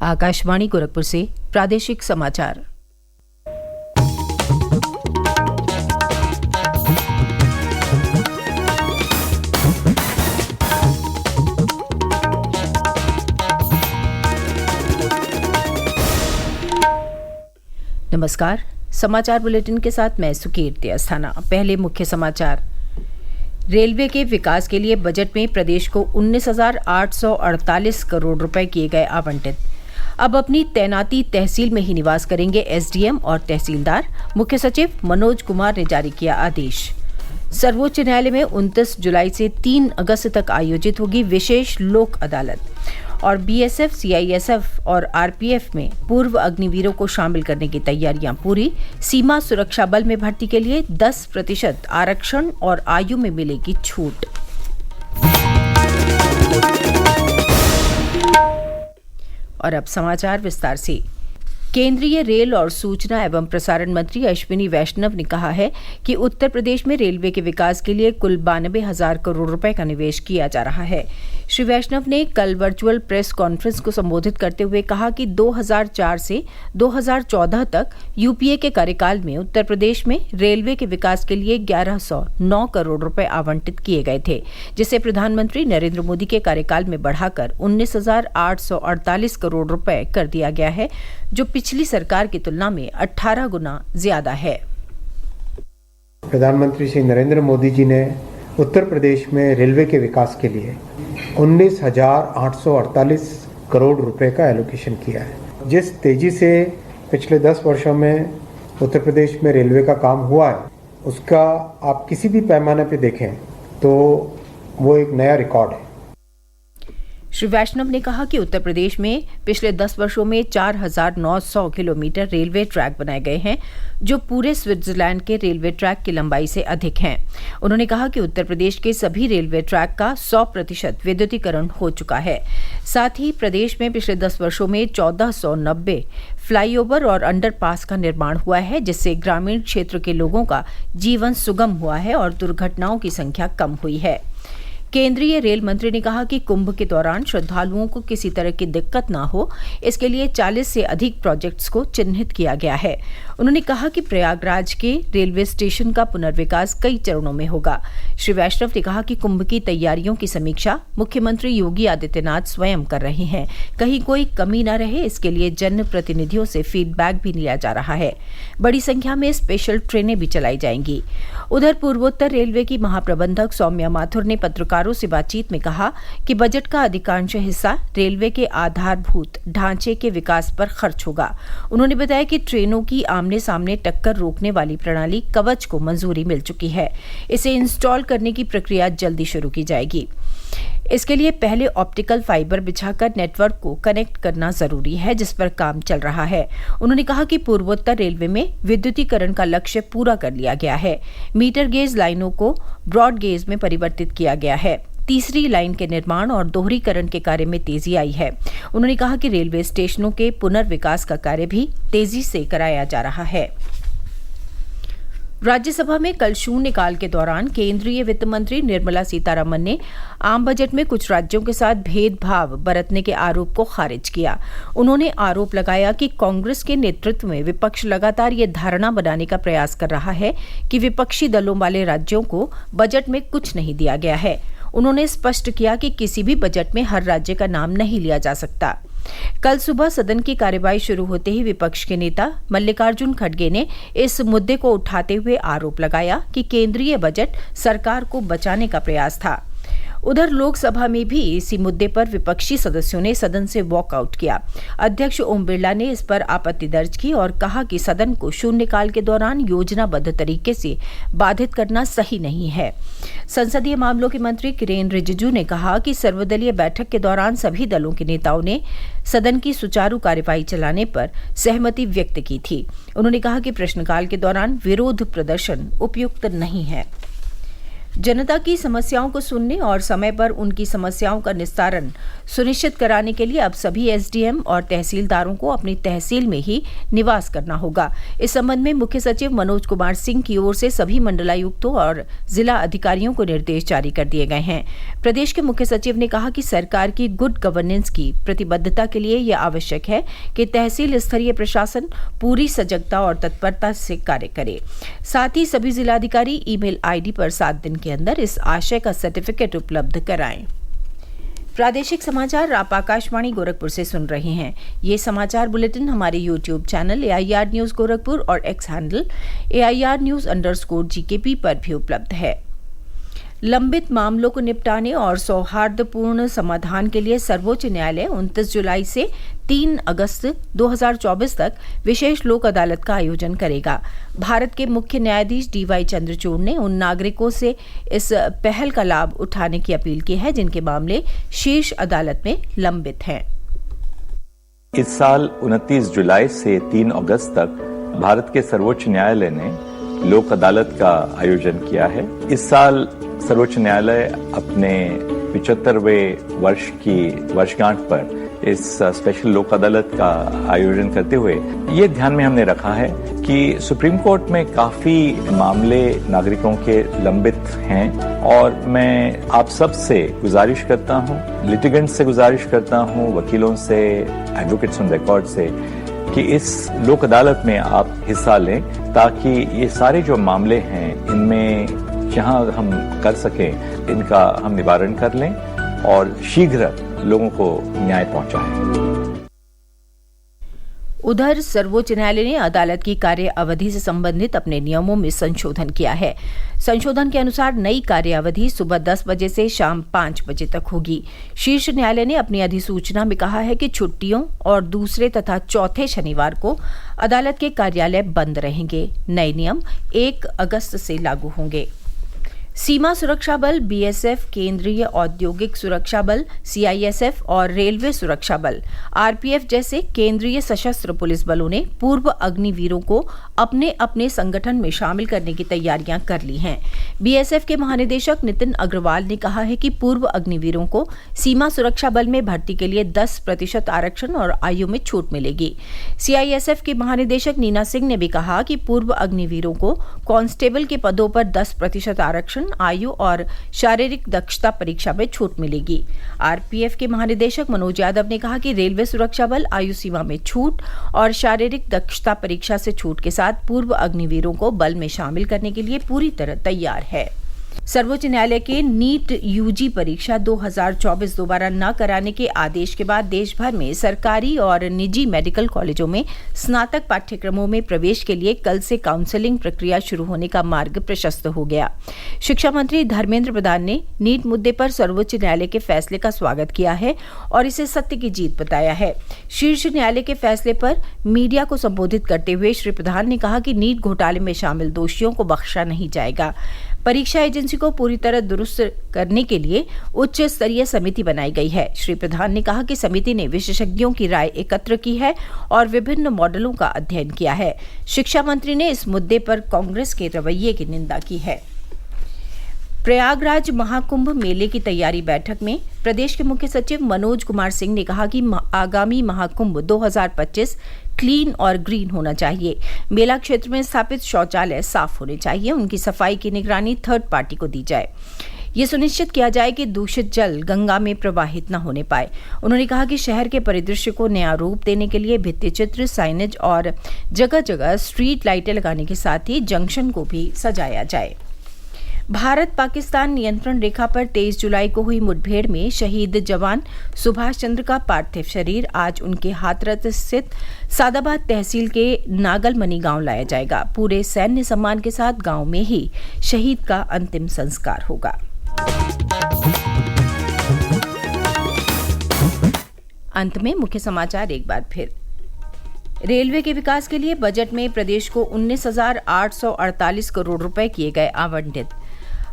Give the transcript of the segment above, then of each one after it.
आकाशवाणी गोरखपुर से प्रादेशिक समाचार। नमस्कार, समाचार बुलेटिन के साथ मैं सुकीर्ति अस्थाना। पहले मुख्य समाचार। रेलवे के विकास के लिए बजट में प्रदेश को 19,848 करोड़ रुपए किए गए आवंटित। अब अपनी तैनाती तहसील में ही निवास करेंगे एसडीएम और तहसीलदार। मुख्य सचिव मनोज कुमार ने जारी किया आदेश। सर्वोच्च न्यायालय में 29 जुलाई से 3 अगस्त तक आयोजित होगी विशेष लोक अदालत। और बीएसएफ, सीआईएसएफ और आरपीएफ में पूर्व अग्निवीरों को शामिल करने की तैयारियां पूरी। सीमा सुरक्षा बल में भर्ती के लिए 10% आरक्षण और आयु में मिलेगी छूट। और अब समाचार विस्तार से। केंद्रीय रेल और सूचना एवं प्रसारण मंत्री अश्विनी वैष्णव ने कहा है कि उत्तर प्रदेश में रेलवे के विकास के लिए कुल 92,000 करोड़ रुपए का निवेश किया जा रहा है। श्री वैष्णव ने कल वर्चुअल प्रेस कॉन्फ्रेंस को संबोधित करते हुए कहा कि 2004 से 2014 तक यूपीए के कार्यकाल में उत्तर प्रदेश में रेलवे के विकास के लिए 1109 करोड़ रुपए आवंटित किए गए थे, जिसे प्रधानमंत्री नरेंद्र मोदी के कार्यकाल में बढ़ाकर 19,848 करोड़ रुपए कर दिया गया है, जो पिछली सरकार की तुलना में 18 गुना ज्यादा है। प्रधानमंत्री श्री नरेंद्र मोदी जी ने उत्तर प्रदेश में रेलवे के विकास के लिए 19,848 करोड़ रुपए का एलोकेशन किया है। जिस तेजी से पिछले 10 वर्षों में उत्तर प्रदेश में रेलवे का काम हुआ है, उसका आप किसी भी पैमाने पे देखें तो वो एक नया रिकॉर्ड है। श्री वैष्णव ने कहा कि उत्तर प्रदेश में पिछले 10 वर्षों में 4,900 किलोमीटर रेलवे ट्रैक बनाए गए हैं, जो पूरे स्विट्जरलैंड के रेलवे ट्रैक की लंबाई से अधिक हैं। उन्होंने कहा कि उत्तर प्रदेश के सभी रेलवे ट्रैक का 100% विद्युतीकरण हो चुका है। साथ ही प्रदेश में पिछले 10 वर्षों में 1490 फ्लाईओवर और अंडरपास का निर्माण हुआ है, जिससे ग्रामीण क्षेत्र के लोगों का जीवन सुगम हुआ है और दुर्घटनाओं की संख्या कम हुई है। केंद्रीय रेल मंत्री ने कहा कि कुंभ के दौरान श्रद्धालुओं को किसी तरह की दिक्कत ना हो, इसके लिए 40 से अधिक प्रोजेक्ट्स को चिन्हित किया गया है। उन्होंने कहा कि प्रयागराज के रेलवे स्टेशन का पुनर्विकास कई चरणों में होगा। श्री वैष्णव ने कहा कि कुंभ की तैयारियों की समीक्षा मुख्यमंत्री योगी आदित्यनाथ स्वयं कर रहे हैं। कहीं कोई कमी न रहे, इसके लिए जनप्रतिनिधियों से फीडबैक भी लिया जा रहा है। बड़ी संख्या में स्पेशल ट्रेनें भी चलाई जाएंगी। उधर पूर्वोत्तर रेलवे की महाप्रबंधक सौम्या माथुर ने पत्रकारों से बातचीत में कहा कि बजट का अधिकांश हिस्सा रेलवे के आधारभूत ढांचे के विकास पर खर्च होगा। उन्होंने बताया कि ट्रेनों की आमने सामने टक्कर रोकने वाली प्रणाली कवच को मंजूरी मिल चुकी है। इसे इंस्टॉल करने की प्रक्रिया जल्दी शुरू की जाएगी। इसके लिए पहले ऑप्टिकल फाइबर बिछाकर नेटवर्क को कनेक्ट करना जरूरी है, जिस पर काम चल रहा है। उन्होंने कहा कि पूर्वोत्तर रेलवे में विद्युतीकरण का लक्ष्य पूरा कर लिया गया है। मीटर गेज लाइनों को ब्रॉड गेज में परिवर्तित किया गया है। तीसरी लाइन के निर्माण और दोहरीकरण के कार्य में तेजी आई है। उन्होंने कहा कि रेलवे स्टेशनों के पुनर्विकास का कार्य भी तेजी से कराया जा रहा है। राज्यसभा में कल शून्यकाल के दौरान केंद्रीय वित्त मंत्री निर्मला सीतारमण ने आम बजट में कुछ राज्यों के साथ भेदभाव बरतने के आरोप को खारिज किया। उन्होंने आरोप लगाया कि कांग्रेस के नेतृत्व में विपक्ष लगातार ये धारणा बनाने का प्रयास कर रहा है कि विपक्षी दलों वाले राज्यों को बजट में कुछ नहीं दिया गया है। उन्होंने स्पष्ट किया कि किसी भी बजट में हर राज्य का नाम नहीं लिया जा सकता। कल सुबह सदन की कार्यवाही शुरू होते ही विपक्ष के नेता मल्लिकार्जुन खड़गे ने इस मुद्दे को उठाते हुए आरोप लगाया कि केंद्रीय बजट सरकार को बचाने का प्रयास था। उधर लोकसभा में भी इसी मुद्दे पर विपक्षी सदस्यों ने सदन से वॉकआउट किया। अध्यक्ष ओम बिरला ने इस पर आपत्ति दर्ज की और कहा कि सदन को शून्यकाल के दौरान योजनाबद्ध तरीके से बाधित करना सही नहीं है। संसदीय मामलों के मंत्री किरेन रिजिजू ने कहा कि सर्वदलीय बैठक के दौरान सभी दलों के नेताओं ने सदन की सुचारू कार्यवाही चलाने पर सहमति व्यक्त की थी। उन्होंने कहा कि प्रश्नकाल के दौरान विरोध प्रदर्शन उपयुक्त नहीं है। जनता की समस्याओं को सुनने और समय पर उनकी समस्याओं का निस्तारण सुनिश्चित कराने के लिए अब सभी एसडीएम और तहसीलदारों को अपनी तहसील में ही निवास करना होगा। इस संबंध में मुख्य सचिव मनोज कुमार सिंह की ओर से सभी मंडलायुक्तों और जिला अधिकारियों को निर्देश जारी कर दिए गए हैं। प्रदेश के मुख्य सचिव ने कहा कि सरकार की गुड गवर्नेंस की प्रतिबद्धता के लिए यह आवश्यक है कि तहसील स्तरीय प्रशासन पूरी सजगता और तत्परता से कार्य करे। साथ ही सभी जिलाधिकारी ईमेल आईडी पर 7 दिन के अंदर इस आशय का सर्टिफिकेट उपलब्ध कराएं। प्रादेशिक समाचार आप आकाशवाणी गोरखपुर से सुन रहे हैं। ये समाचार बुलेटिन हमारे YouTube channel AIR news Gorakhpur और एक्स हैंडल AIR न्यूज_GKP पर भी उपलब्ध है। लंबित मामलों को निपटाने और सौहार्दपूर्ण समाधान के लिए सर्वोच्च न्यायालय 29 जुलाई से 3 अगस्त 2024 तक विशेष लोक अदालत का आयोजन करेगा। भारत के मुख्य न्यायाधीश DY चंद्रचूड़ ने उन नागरिकों से इस पहल का लाभ उठाने की अपील की है जिनके मामले शीर्ष अदालत में लंबित हैं। इस साल 29 जुलाई से 3 अगस्त तक भारत के सर्वोच्च न्यायालय ने लोक अदालत का आयोजन किया है। इस साल सर्वोच्च न्यायालय अपने 75वें वर्ष की वर्षगांठ पर इस स्पेशल लोक अदालत का आयोजन करते हुए ये ध्यान में हमने रखा है कि सुप्रीम कोर्ट में काफी मामले नागरिकों के लंबित हैं और मैं आप सब से गुजारिश करता हूं, लिटिगेंट से गुजारिश करता हूं, वकीलों से, एडवोकेट्स ऑन रिकॉर्ड से कि इस लोक अदालत में आप हिस्सा लें ताकि ये सारे जो मामले हैं इनमें जहां हम कर सकें इनका हम निवारण कर लें और शीघ्र लोगों को न्याय पहुंचाएं। उधर सर्वोच्च न्यायालय ने अदालत की कार्य अवधि से संबंधित अपने नियमों में संशोधन किया है। संशोधन के अनुसार नई कार्य अवधि सुबह 10 बजे से शाम 5 बजे तक होगी। शीर्ष न्यायालय ने अपनी अधिसूचना में कहा है कि छुट्टियों और दूसरे तथा चौथे शनिवार को अदालत के कार्यालय बंद रहेंगे। नए नियम 1 अगस्त से लागू होंगे। सीमा सुरक्षा बल BSF, केंद्रीय औद्योगिक सुरक्षा बल CISF और रेलवे सुरक्षा बल RPF जैसे केंद्रीय सशस्त्र पुलिस बलों ने पूर्व अग्निवीरों को अपने अपने संगठन में शामिल करने की तैयारियां कर ली हैं। BSF के महानिदेशक नितिन अग्रवाल ने कहा है कि पूर्व अग्निवीरों को सीमा सुरक्षा बल में भर्ती के लिए 10% आरक्षण और आयु में छूट मिलेगी। CISF की महानिदेशक नीना सिंह ने भी कहा कि पूर्व अग्निवीरों को कांस्टेबल के पदों पर 10% आरक्षण, आयु और शारीरिक दक्षता परीक्षा में छूट मिलेगी। RPF के महानिदेशक मनोज यादव ने कहा कि रेलवे सुरक्षा बल आयु सीमा में छूट और शारीरिक दक्षता परीक्षा से छूट के साथ पूर्व अग्निवीरों को बल में शामिल करने के लिए पूरी तरह तैयार है। सर्वोच्च न्यायालय के नीट UG परीक्षा 2024 दोबारा न कराने के आदेश के बाद देश भर में सरकारी और निजी मेडिकल कॉलेजों में स्नातक पाठ्यक्रमों में प्रवेश के लिए कल से काउंसलिंग प्रक्रिया शुरू होने का मार्ग प्रशस्त हो गया। शिक्षा मंत्री धर्मेंद्र प्रधान ने नीट मुद्दे पर सर्वोच्च न्यायालय के फैसले का स्वागत किया है और इसे सत्य की जीत बताया है। शीर्ष न्यायालय के फैसले पर मीडिया को संबोधित करते हुए श्री प्रधान ने कहा कि नीट घोटाले में शामिल दोषियों को बख्शा नहीं जाएगा। परीक्षा एजेंसी को पूरी तरह दुरुस्त करने के लिए उच्च स्तरीय समिति बनाई गई है। श्री प्रधान ने कहा कि समिति ने विशेषज्ञों की राय एकत्र की है और विभिन्न मॉडलों का अध्ययन किया है। शिक्षा मंत्री ने इस मुद्दे पर कांग्रेस के रवैये की निंदा की है। प्रयागराज महाकुंभ मेले की तैयारी बैठक में प्रदेश के मुख्य सचिव मनोज कुमार सिंह ने कहा कि आगामी महाकुंभ 2025 क्लीन और ग्रीन होना चाहिए। मेला क्षेत्र में स्थापित शौचालय साफ होने चाहिए। उनकी सफाई की निगरानी थर्ड पार्टी को दी जाए। ये सुनिश्चित किया जाए कि दूषित जल गंगा में प्रवाहित न होने पाए। उन्होंने कहा कि शहर के परिदृश्य को नया रूप देने के लिए भित्ति चित्र, साइनेज और जगह जगह स्ट्रीट लाइटें लगाने के साथ ही जंक्शन को भी सजाया जाए। भारत पाकिस्तान नियंत्रण रेखा पर 23 जुलाई को हुई मुठभेड़ में शहीद जवान सुभाष चंद्र का पार्थिव शरीर आज उनके हाथरस स्थित सादाबाद तहसील के नागलमनी गांव लाया जाएगा। पूरे सैन्य सम्मान के साथ गांव में ही शहीद का अंतिम संस्कार होगा। अंत में मुख्य समाचार एक बार फिर। रेलवे के विकास के लिए बजट में प्रदेश को 19,848 करोड़ रुपए किए गए आवंटित।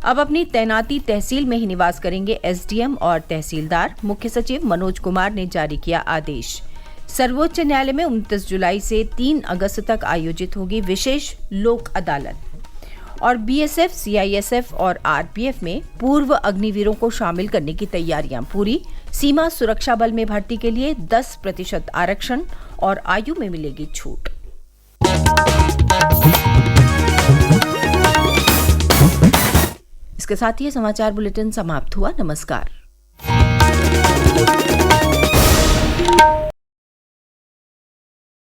अब अपनी तैनाती तहसील में ही निवास करेंगे SDM और तहसीलदार। मुख्य सचिव मनोज कुमार ने जारी किया आदेश। सर्वोच्च न्यायालय में 29 जुलाई से 3 अगस्त तक आयोजित होगी विशेष लोक अदालत। और बीएसएफ, सीआईएसएफ और आरपीएफ में पूर्व अग्निवीरों को शामिल करने की तैयारियां पूरी। सीमा सुरक्षा बल में भर्ती के लिए 10% आरक्षण और आयु में मिलेगी छूट। इसके साथ ही समाचार बुलेटिन समाप्त हुआ। नमस्कार।